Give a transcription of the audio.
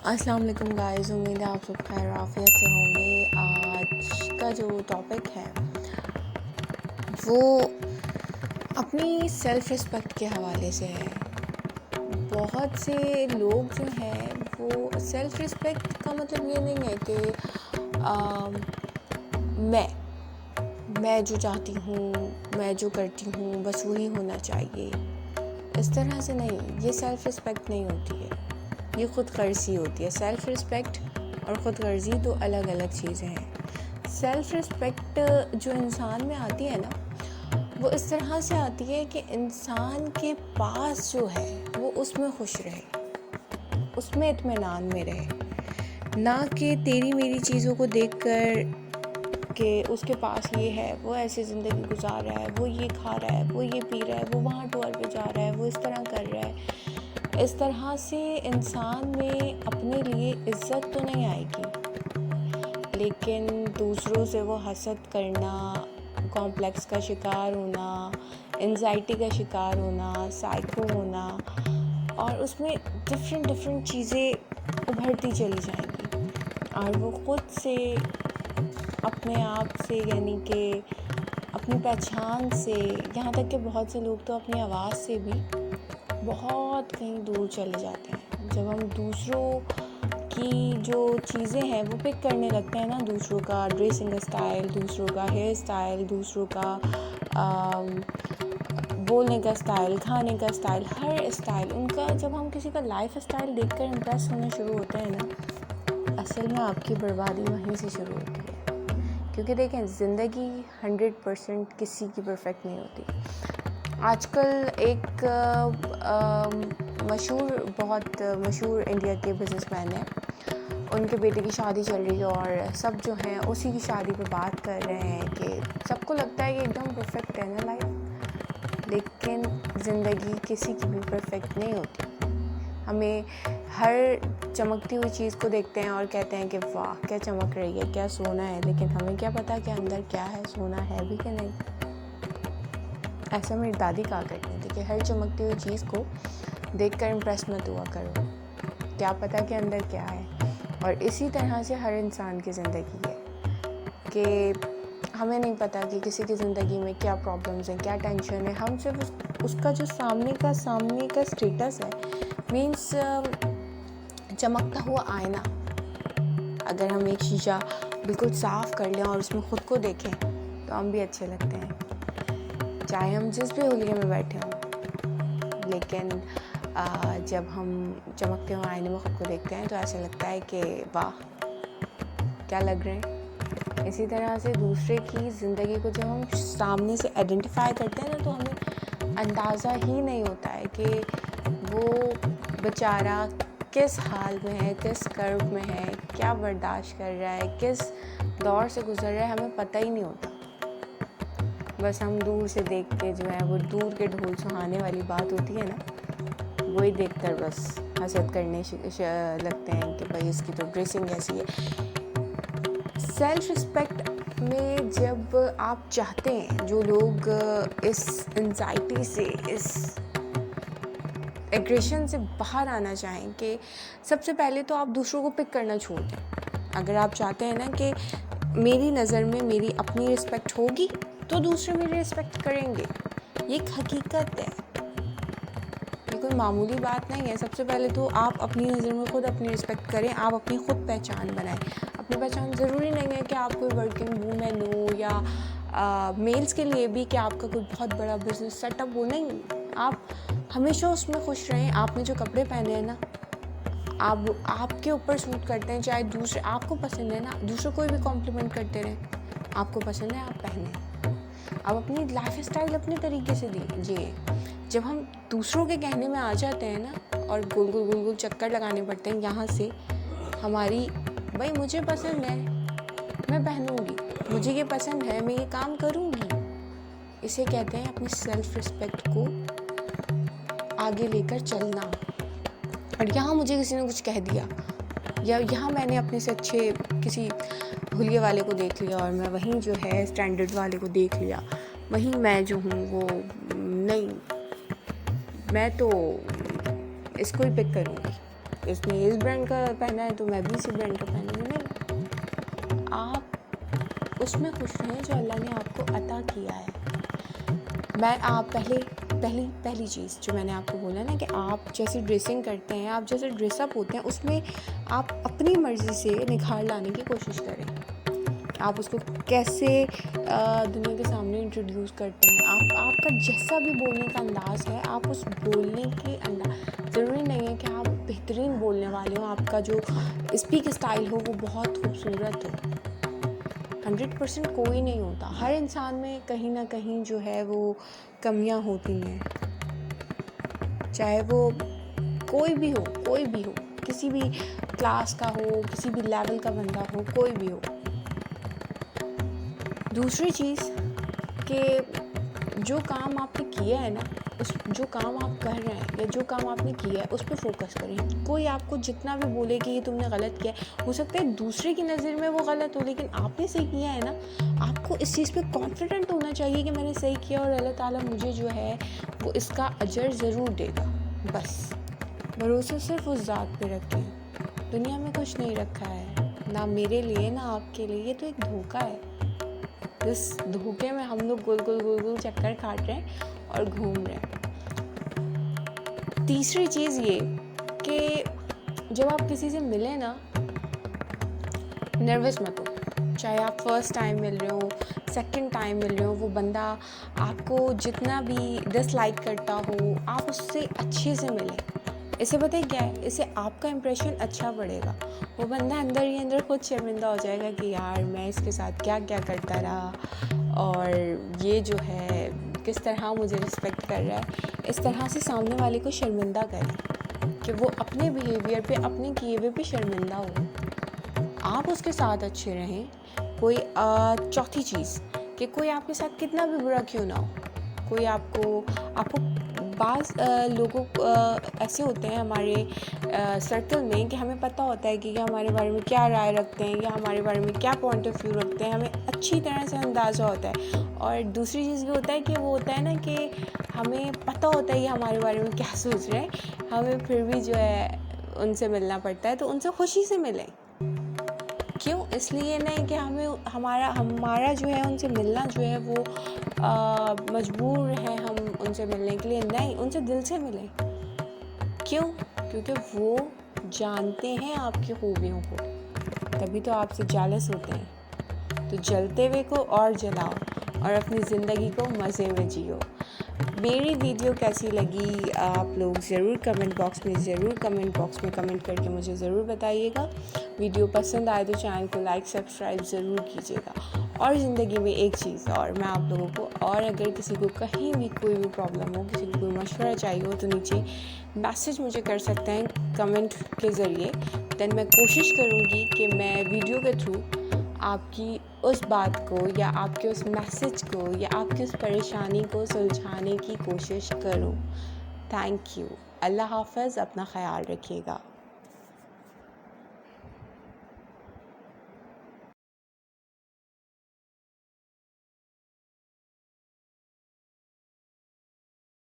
السلام علیکم گائز، امید ہے آپ سب خیر عافیت سے ہوں گے۔ آج کا جو ٹاپک ہے وہ اپنی سیلف رسپیکٹ کے حوالے سے ہے۔ بہت سے لوگ جو ہیں وہ سیلف رسپیکٹ کا مطلب یہ نہیں ہے کہ میں جو چاہتی ہوں، میں جو کرتی ہوں بس وہی ہونا چاہیے، اس طرح سے نہیں۔ یہ سیلف رسپیکٹ نہیں ہوتی ہے، یہ خود غرضی ہوتی ہے۔ سیلف رسپیکٹ اور خود غرضی دو الگ الگ چیزیں ہیں۔ سیلف رسپیکٹ جو انسان میں آتی ہے نا، وہ اس طرح سے آتی ہے کہ انسان کے پاس جو ہے وہ اس میں خوش رہے، اس میں اطمینان میں رہے، نہ کہ تیری میری چیزوں کو دیکھ کر کہ اس کے پاس یہ ہے، وہ ایسی زندگی گزار رہا ہے، وہ یہ کھا رہا ہے، وہ یہ پی رہا ہے، وہ وہاں ٹور پہ جا رہا ہے، وہ اس طرح کر رہا ہے۔ اس طرح سے انسان میں اپنے لیے عزت تو نہیں آئے گی، لیکن دوسروں سے وہ حسد کرنا، کمپلیکس کا شکار ہونا، انزائٹی کا شکار ہونا، سائیکو ہونا، اور اس میں ڈفرینٹ چیزیں ابھرتی چلی جائیں گی، اور وہ خود سے اپنے آپ سے، یعنی کہ اپنی پہچان سے، یہاں تک کہ بہت سے لوگ تو اپنی آواز سے بھی بہت کہیں دور چلے جاتے ہیں۔ جب ہم دوسروں کی جو چیزیں ہیں وہ پک کرنے لگتے ہیں نا، دوسروں کا ڈریسنگ اسٹائل، دوسروں کا ہیئر اسٹائل، دوسروں کا بولنے کا اسٹائل، کھانے کا اسٹائل، ہر اسٹائل ان کا، جب ہم کسی کا لائف اسٹائل دیکھ کر امپریس ہونا شروع ہوتے ہیں نا، اصل میں آپ کی بربادی وہیں سے شروع ہوتی ہے۔ کیونکہ دیکھیں، زندگی 100% کسی کی پرفیکٹ نہیں ہوتی۔ آج کل ایک بہت مشہور انڈیا کے بزنس مین ہیں، ان کے بیٹے کی شادی چل رہی ہے، اور سب جو ہیں اسی کی شادی پہ بات کر رہے ہیں کہ سب کو لگتا ہے کہ ایک دم پرفیکٹ ہے نا لائف، لیکن زندگی کسی کی بھی پرفیکٹ نہیں ہوتی۔ ہمیں ہر چمکتی ہوئی چیز کو دیکھتے ہیں اور کہتے ہیں کہ واہ کیا چمک رہی ہے، کیا سونا ہے، لیکن ہمیں کیا پتا کہ اندر کیا ہے، سونا ہے بھی کہ نہیں۔ ایسا میری دادی کہا کرتی تھی کہ ہر چمکتی ہوئی چیز کو دیکھ کر امپریس مت ہوا کرو، کیا پتا کہ اندر کیا ہے۔ اور اسی طرح سے ہر انسان کی زندگی ہے کہ ہمیں نہیں پتا کہ کسی کی زندگی میں کیا پرابلمز ہیں، کیا ٹینشن ہے۔ ہم صرف اس کا جو سامنے کا اسٹیٹس ہے، مینس چمکتا ہوا آئینہ، اگر ہم ایک شیشہ بالکل صاف کر لیں اور اس میں خود کو دیکھیں تو ہم بھی اچھے لگتے ہیں، چاہے ہم جس بھی حلیے میں بیٹھے ہوں۔ لیکن جب ہم چمکتے ہوئے آئینے میں خود کو دیکھتے ہیں تو ایسا لگتا ہے کہ واہ کیا لگ رہے ہیں۔ اسی طرح سے دوسرے کی زندگی کو جب ہم سامنے سے آئیڈینٹیفائی کرتے ہیں نا، تو ہمیں اندازہ ہی نہیں ہوتا ہے کہ وہ بیچارہ کس حال میں ہے، کس کرب میں ہے، کیا برداشت کر رہا ہے، کس دور سے گزر رہا ہے، ہمیں پتہ ہی نہیں ہوتا۔ بس ہم دور سے دیکھ کے جو ہے، وہ دور کے ڈھول سہانے والی بات ہوتی ہے نا، وہی دیکھ کر بس حسد کرنے لگتے ہیں کہ بھائی اس کی تو ڈریسنگ ایسی ہے۔ سیلف رسپیکٹ میں جب آپ چاہتے ہیں، جو لوگ اس انزائٹی سے، اس ایگریشن سے باہر آنا چاہیں، کہ سب سے پہلے تو آپ دوسروں کو پک کرنا چھوڑ دیں۔ اگر آپ چاہتے ہیں نا کہ میری نظر میں میری اپنی رسپیکٹ ہوگی تو دوسرے میری رسپیکٹ کریں گے، یہ ایک حقیقت ہے، یہ کوئی معمولی بات نہیں ہے۔ سب سے پہلے تو آپ اپنی نظر میں خود اپنی رسپیکٹ کریں، آپ اپنی خود پہچان بنائیں۔ اپنی پہچان ضروری نہیں ہے کہ آپ کوئی ورکنگ وومن ہو، یا میلز کے لیے بھی کہ آپ کا کوئی بہت بڑا بزنس سیٹ اپ ہو، نہیں، آپ ہمیشہ اس میں خوش رہیں۔ آپ نے جو کپڑے پہنے ہیں نا، آپ کے اوپر سوٹ کرتے ہیں، چاہے دوسرے آپ کو پسند ہے نا، دوسروں کوئی بھی کمپلیمنٹ کرتے رہیں، آپ کو پسند ہے آپ پہنیں۔ آپ اپنی لائف اسٹائل اپنے طریقے سے دیجیے۔ جب ہم دوسروں کے کہنے میں آ جاتے ہیں نا، اور گول گول چکر لگانے پڑتے ہیں یہاں سے، ہماری بھائی مجھے پسند ہے میں پہنوں گی، مجھے یہ پسند ہے میں یہ کام کروں گی، اسے کہتے ہیں اپنی سیلف رسپیکٹ کو آگے لے کر چلنا۔ اور یہاں مجھے کسی نے کچھ کہہ دیا، یا یہاں میں نے اپنے سے اچھے کسی حلیے والے کو دیکھ لیا، اور میں وہیں جو ہے اسٹینڈرڈ والے کو دیکھ لیا، وہیں میں جو ہوں وہ نہیں، میں تو اس کو ہی پک کروں گی، اس نے اس برانڈ کا پہنا ہے تو میں بھی اسی برانڈ کا پہنوں گی. نہیں, آپ اس میں خوش رہیں جو اللہ نے آپ کو عطا کیا ہے. آپ پہلی چیز جو میں نے آپ کو بولا نا کہ آپ جیسے ڈریسنگ کرتے ہیں, آپ جیسے ڈریس اپ ہوتے ہیں, اس میں آپ اپنی مرضی سے نکھار لانے کی کوشش کریں. آپ اس کو کیسے دنیا کے سامنے انٹروڈیوس کرتے ہیں, آپ کا جیسا بھی بولنے کا انداز ہے, آپ اس بولنے کے ضروری نہیں ہے کہ آپ بہترین بولنے والے ہوں, آپ کا جو اسپیک اسٹائل ہو وہ بہت خوبصورت ہو. 100% کوئی نہیں ہوتا, ہر انسان میں کہیں نہ کہیں جو ہے وہ کمیاں ہوتی ہیں, چاہے وہ کوئی بھی ہو, کسی بھی کلاس کا ہو, کسی بھی لیول کا بندہ ہو, کوئی بھی ہو. دوسری چیز کہ جو کام آپ نے کیا ہے نا, جو کام آپ کر رہے ہیں یا جو کام آپ نے کیا ہے اس پہ فوکس کریں. کوئی آپ کو جتنا بھی بولے کہ یہ تم نے غلط کیا ہے, ہو سکتا ہے دوسرے کی نظر میں وہ غلط ہو, لیکن آپ نے صحیح کیا ہے نا. آپ کو اس چیز پہ کانفیڈنٹ ہونا چاہیے کہ میں نے صحیح کیا اور اللہ تعالیٰ مجھے جو ہے وہ اس کا اجر ضرور دے گا. بس بھروسہ صرف اس ذات پہ رکھیں. دنیا میں کچھ نہیں رکھا ہے, نہ میرے لیے نہ آپ کے لیے. یہ تو ایک دھوکہ ہے. اس دھوکے میں ہم لوگ گول گول چکر کاٹ رہے ہیں اور گھوم رہے ہیں. تیسری چیز یہ کہ جب آپ کسی سے ملیں نا, نروس مت ہو. چاہے آپ فرسٹ ٹائم مل رہے ہو, سیکنڈ ٹائم مل رہے ہو, وہ بندہ آپ کو جتنا بھی ڈس لائک کرتا ہو, آپ اس سے اچھے سے ملیں. اس سے پتہ ہے کیا ہے, اس سے آپ کا امپریشن اچھا پڑے گا. وہ بندہ اندر ہی اندر خود شرمندہ ہو جائے گا کہ یار میں اس کے ساتھ کیا کرتا رہا, اور یہ جو ہے کس طرح مجھے رسپیکٹ کر رہا ہے. اس طرح سے سامنے والے کو شرمندہ کریں کہ وہ اپنے بیہیویئر پہ, اپنے کیے ہوئے پہ شرمندہ ہو. آپ اس کے ساتھ اچھے رہیں. کوئی چوتھی چیز کہ کوئی آپ کے ساتھ کتنا بھی برا کیوں نہ ہو, کوئی آپ کو بعض لوگوں ایسے ہوتے ہیں ہمارے سرکل میں کہ ہمیں پتہ ہوتا ہے کہ ہمارے بارے میں کیا رائے رکھتے ہیں یا ہمارے بارے میں کیا پوائنٹ آف ویو رکھتے ہیں, ہمیں اچھی طرح سے اندازہ ہوتا ہے. اور دوسری چیز بھی ہوتا ہے کہ وہ ہوتا ہے نا کہ ہمیں پتہ ہوتا ہے یہ ہمارے بارے میں کیا سوچ رہے ہیں, ہمیں پھر بھی جو ہے ان سے ملنا پڑتا ہے. تو ان سے خوشی سے ملیں. کیوں؟ اس لیے نہیں کہ ہمارا جو ہے ان سے ملنا جو ہے وہ مجبور ہے ہم ان سے ملنے کے لیے. نہیں, ان سے دل سے ملیں. کیوں؟ کیونکہ وہ جانتے ہیں آپ کی خوبیوں کو, تبھی تو آپ سے جالس ہوتے ہیں. تو جلتے ہوئے کو اور جلاؤ اور اپنی زندگی کو مزے میں جیو. میری ویڈیو کیسی لگی آپ لوگ ضرور کمنٹ باکس میں کمنٹ کر کے مجھے ضرور بتائیے گا. ویڈیو پسند آئے تو چینل کو لائک سبسکرائب ضرور کیجیے گا. اور زندگی میں ایک چیز اور میں آپ لوگوں کو, اور اگر کسی کو کہیں بھی کوئی بھی پرابلم ہو, کسی کو کوئی مشورہ چاہیے ہو, تو نیچے میسیج مجھے کر سکتے ہیں کمنٹ کے ذریعے. دین میں کوشش کروں گی کہ میں ویڈیو کے تھرو آپ کی اس بات کو یا آپ کے اس میسیج کو یا آپ کی اس پریشانی کو سلجھانے کی کوشش کروں. Thank you. اللہ حافظ. اپنا خیال رکھیے گا.